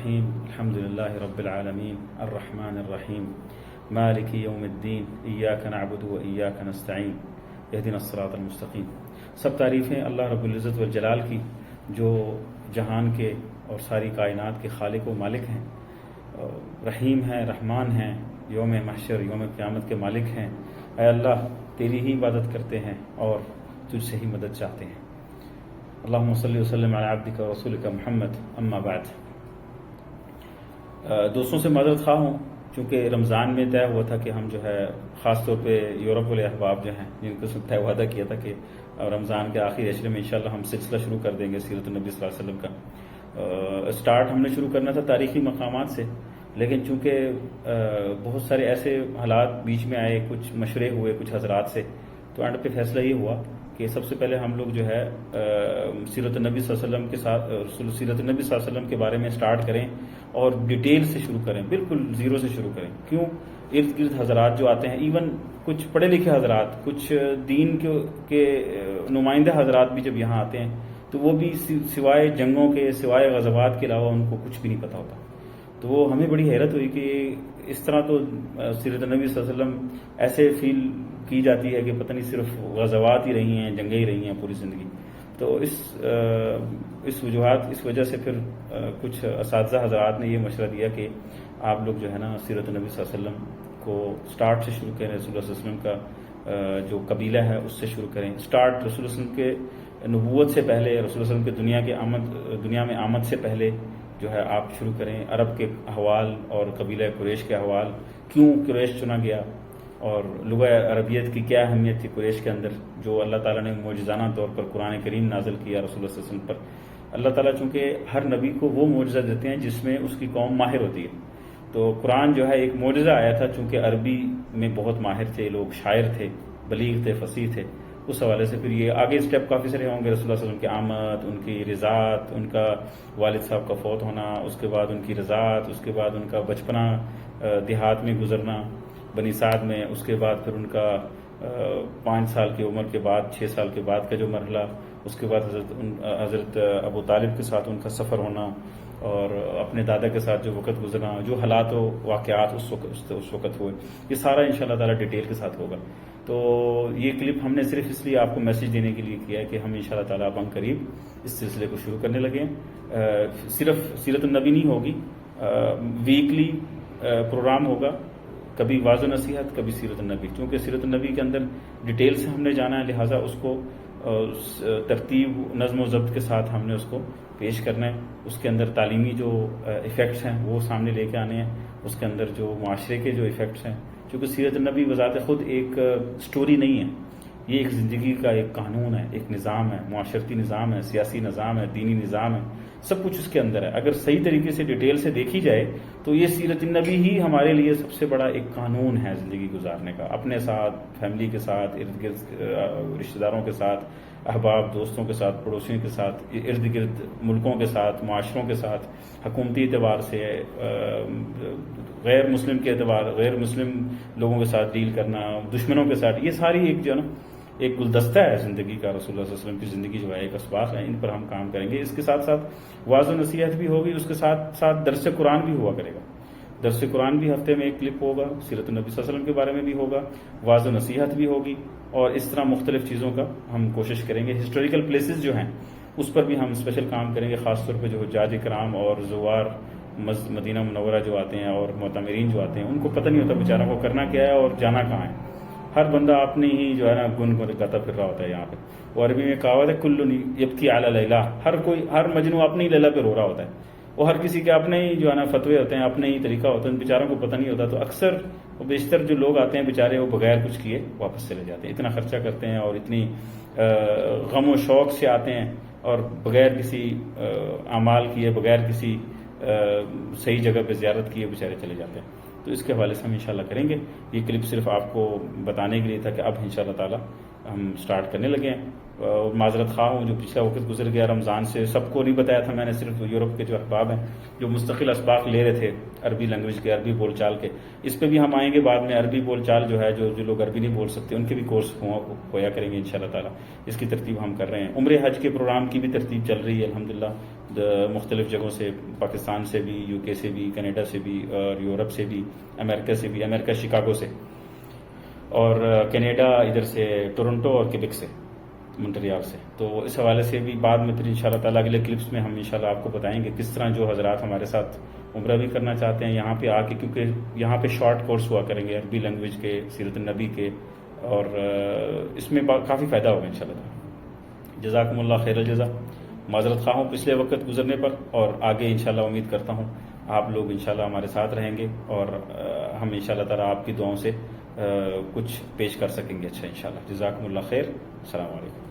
الرحیم الحمد للہ رب العالمین الرحمن الرحیم مالک یوم الدین ایاک نعبد و ایاک نستعین اہدنا الصراط المستقیم۔ سب تعریفیں اللہ رب العزت والجلال کی جو جہان کے اور ساری کائنات کے خالق و مالک ہیں، رحیم ہیں، رحمان ہیں، یوم محشر یوم قیامت کے مالک ہیں۔ اے اللہ تیری ہی عبادت کرتے ہیں اور تجھ سے ہی مدد چاہتے ہیں۔ اللہم صلی وسلم علی عبدک و رسولک محمد، اما بعد۔ دوستوں سے معذرت خواہ ہوں، چونکہ رمضان میں طے ہوا تھا کہ ہم جو ہے خاص طور پہ یورپ والے احباب جو ہیں جن کو طے وعدہ کیا تھا کہ رمضان کے آخری عشرے میں انشاءاللہ ہم سلسلہ شروع کر دیں گے سیرت النبی صلی اللہ علیہ وسلم کا۔ سٹارٹ ہم نے شروع کرنا تھا تاریخی مقامات سے، لیکن چونکہ بہت سارے ایسے حالات بیچ میں آئے، کچھ مشورے ہوئے کچھ حضرات سے، تو اینڈ پہ فیصلہ یہ ہوا کہ سب سے پہلے ہم لوگ جو ہے سیرت النبی صلی اللہ علیہ وسلم کے ساتھ سیرت النبی صلی اللہ علیہ وسلم کے بارے میں سٹارٹ کریں اور ڈیٹیل سے شروع کریں، بالکل زیرو سے شروع کریں۔ کیوں؟ ارد گرد حضرات جو آتے ہیں، ایون کچھ پڑھے لکھے حضرات، کچھ دین کے نمائندہ حضرات بھی جب یہاں آتے ہیں تو وہ بھی سوائے جنگوں کے، سوائے غزوات کے علاوہ ان کو کچھ بھی نہیں پتہ ہوتا۔ تو وہ ہمیں بڑی حیرت ہوئی کہ اس طرح تو سیرت النبی صلی اللہ علیہ وسلم ایسے فیل کی جاتی ہے کہ پتہ نہیں صرف غزوات ہی رہی ہیں، جنگیں ہی رہی ہیں پوری زندگی۔ تو اس وجہ سے پھر کچھ اساتذہ حضرات نے یہ مشورہ دیا کہ آپ لوگ جو ہے نا سیرت النبی صلی اللہ علیہ وسلم کو سٹارٹ سے شروع کریں، رسول اللہ صلی اللہ علیہ وسلم کا جو قبیلہ ہے اس سے شروع کریں۔ سٹارٹ رسول اللہ علیہ وسلم کے نبوت سے پہلے، رسول اللہ علیہ وسلم کے دنیا میں آمد سے پہلے جو ہے آپ شروع کریں، عرب کے احوال اور قبیلہ قریش کے احوال، کیوں قریش چنا گیا اور لغہ عربیت کی کیا اہمیت تھی قریش کے اندر، جو اللہ تعالیٰ نے معجزانہ طور پر قرآن کریم نازل کیا رسول اللہ صلی اللہ علیہ وسلم پر۔ اللہ تعالیٰ چونکہ ہر نبی کو وہ معجزہ دیتے ہیں جس میں اس کی قوم ماہر ہوتی ہے، تو قرآن جو ہے ایک معجزہ آیا تھا، چونکہ عربی میں بہت ماہر تھے لوگ، شاعر تھے، بلیغ تھے، فصیح تھے، اس حوالے سے پھر یہ آگے اسٹیپ کافی سارے ہوں گے۔ رسول اللہ صلی اللہ علیہ وسلم کی آمد، ان کی رضاعت، ان کا والد صاحب کا فوت ہونا، اس کے بعد ان کی رضاعت، اس کے بعد ان کا بچپنا دیہات میں گزرنا بنی سعد میں، اس کے بعد پھر ان کا 5 سال کی عمر کے بعد 6 سال کے بعد کا جو مرحلہ، اس کے بعد حضرت ابو طالب کے ساتھ ان کا سفر ہونا اور اپنے دادا کے ساتھ جو وقت گزرنا، جو حالات و واقعات اس وقت ہوئے، یہ سارا انشاءاللہ تعالیٰ ڈیٹیل کے ساتھ ہوگا۔ تو یہ کلپ ہم نے صرف اس لیے آپ کو میسج دینے کے لیے کیا ہے کہ ہم انشاءاللہ تعالیٰ اب قریب اس سلسلے کو شروع کرنے لگے ہیں۔ صرف سیرت النبی نہیں ہوگی، ویکلی پروگرام ہوگا، کبھی واعظ و نصیحت، کبھی سیرت النبی، چونکہ سیرت النبی کے اندر ڈیٹیل سے ہم نے جانا ہے، لہٰذا اس کو ترتیب، نظم و ضبط کے ساتھ ہم نے اس کو پیش کرنا ہے۔ اس کے اندر تعلیمی جو ایفیکٹس ہیں وہ سامنے لے کے آنے ہیں، اس کے اندر جو معاشرے کے جو ایفیکٹس ہیں، چونکہ سیرت النبی بذات خود ایک سٹوری نہیں ہے، یہ ایک زندگی کا ایک قانون ہے، ایک نظام ہے، معاشرتی نظام ہے، سیاسی نظام ہے، دینی نظام ہے، سب کچھ اس کے اندر ہے۔ اگر صحیح طریقے سے ڈیٹیل سے دیکھی جائے تو یہ سیرت النبی ہی ہمارے لیے سب سے بڑا ایک قانون ہے زندگی گزارنے کا، اپنے ساتھ، فیملی کے ساتھ، ارد گرد رشتہ داروں کے ساتھ، احباب دوستوں کے ساتھ، پڑوسیوں کے ساتھ، ارد گرد ملکوں کے ساتھ، معاشروں کے ساتھ، حکومتی اعتبار سے، غیر مسلم کے اعتبار، غیر مسلم لوگوں کے ساتھ ڈیل کرنا، دشمنوں کے ساتھ، یہ ساری ایک جو ہے نا ایک گلدستہ ہے زندگی کا۔ رسول اللہ صلی اللہ علیہ وسلم کی زندگی جو ہے ایک اسباق ہے، ان پر ہم کام کریں گے۔ اس کے ساتھ ساتھ واعظ و نصیحت بھی ہوگی، اس کے ساتھ ساتھ درس قرآن بھی ہوا کرے گا۔ درس قرآن بھی ہفتے میں ایک کلپ ہوگا، سیرت النبی صلی اللہ علیہ وسلم کے بارے میں بھی ہوگا، واعظ و نصیحت بھی ہوگی، اور اس طرح مختلف چیزوں کا ہم کوشش کریں گے۔ ہسٹوریکل پلیسز جو ہیں اس پر بھی ہم اسپیشل کام کریں گے، خاص طور پہ جو حجاج کرام اور زوار مدینہ منورہ جو آتے ہیں اور معتمرین جو آتے ہیں، ان کو پتہ نہیں ہوتا بیچاروں کو کرنا کیا ہے اور جانا کہاں ہے۔ ہر بندہ اپنی ہی جو ہے نا گن گاتا پھر رہا ہوتا ہے یہاں پہ۔ وہ عربی میں کہاوت ہے کل یبکی علی لیلا، ہر مجنو اپنی ہی لیلا پہ رو رہا ہوتا ہے، وہ ہر کسی کے اپنے ہی جو ہے نا فتوے ہوتے ہیں، اپنے ہی طریقہ ہوتا ہے، ان بیچاروں کو پتہ نہیں ہوتا۔ تو اکثر و بیشتر جو لوگ آتے ہیں بیچارے وہ بغیر کچھ کیے واپس چلے جاتے ہیں، اتنا خرچہ کرتے ہیں اور اتنی غم و شوق سے آتے ہیں اور بغیر کسی اعمال کیے، بغیر کسی صحیح جگہ پہ زیارت کیے بیچارے چلے جاتے ہیں۔ تو اس کے حوالے سے ہم انشاءاللہ کریں گے۔ یہ کلپ صرف آپ کو بتانے کے لیے تھا کہ اب انشاءاللہ تعالی ہم سٹارٹ کرنے لگے ہیں۔ معذرت خواہ ہوں جو پچھلا وقت گزر گیا رمضان سے، سب کو نہیں بتایا تھا میں نے، صرف یورپ کے جو احباب ہیں جو مستقل اسباق لے رہے تھے عربی لینگویج کے، عربی بول چال کے، اس پہ بھی ہم آئیں گے بعد میں۔ عربی بول چال جو ہے، جو لوگ عربی نہیں بول سکتے ان کے بھی کورس ہویا کریں گے انشاءاللہ تعالی۔ اس کی ترتیب ہم کر رہے ہیں۔ عمرہ حج کے پروگرام کی بھی ترتیب چل رہی ہے الحمدللہ، مختلف جگہوں سے، پاکستان سے بھی، UK سے بھی، کینیڈا سے بھی، اور یورپ سے بھی، امریکہ سے بھی، امریکہ شکاگو سے، اور کینیڈا ادھر سے ٹورنٹو اور کیبک سے، مونٹریال سے. تو اس حوالے سے بھی بعد میں پھر انشاءاللہ تعالیٰ اگلے کلپس میں ہم انشاءاللہ آپ کو بتائیں گے کس طرح جو حضرات ہمارے ساتھ عمرہ بھی کرنا چاہتے ہیں یہاں پہ آ کے، کیونکہ یہاں پہ شارٹ کورس ہوا کریں گے عربی لینگویج کے، سیرت النبی کے، اور اس میں کافی فائدہ ہوگا انشاءاللہ. جزاکم اللہ خیر الجزا. معذرت خواہ ہوں پچھلے وقت گزرنے پر، اور آگے انشاءاللہ امید کرتا ہوں آپ لوگ انشاءاللہ ہمارے ساتھ رہیں گے، اور ہم انشاءاللہ تعالیٰ آپ کی دعاؤں سے کچھ پیش کر سکیں گے. اچھا انشاءاللہ. جزاکم اللہ خیر. السلام علیکم.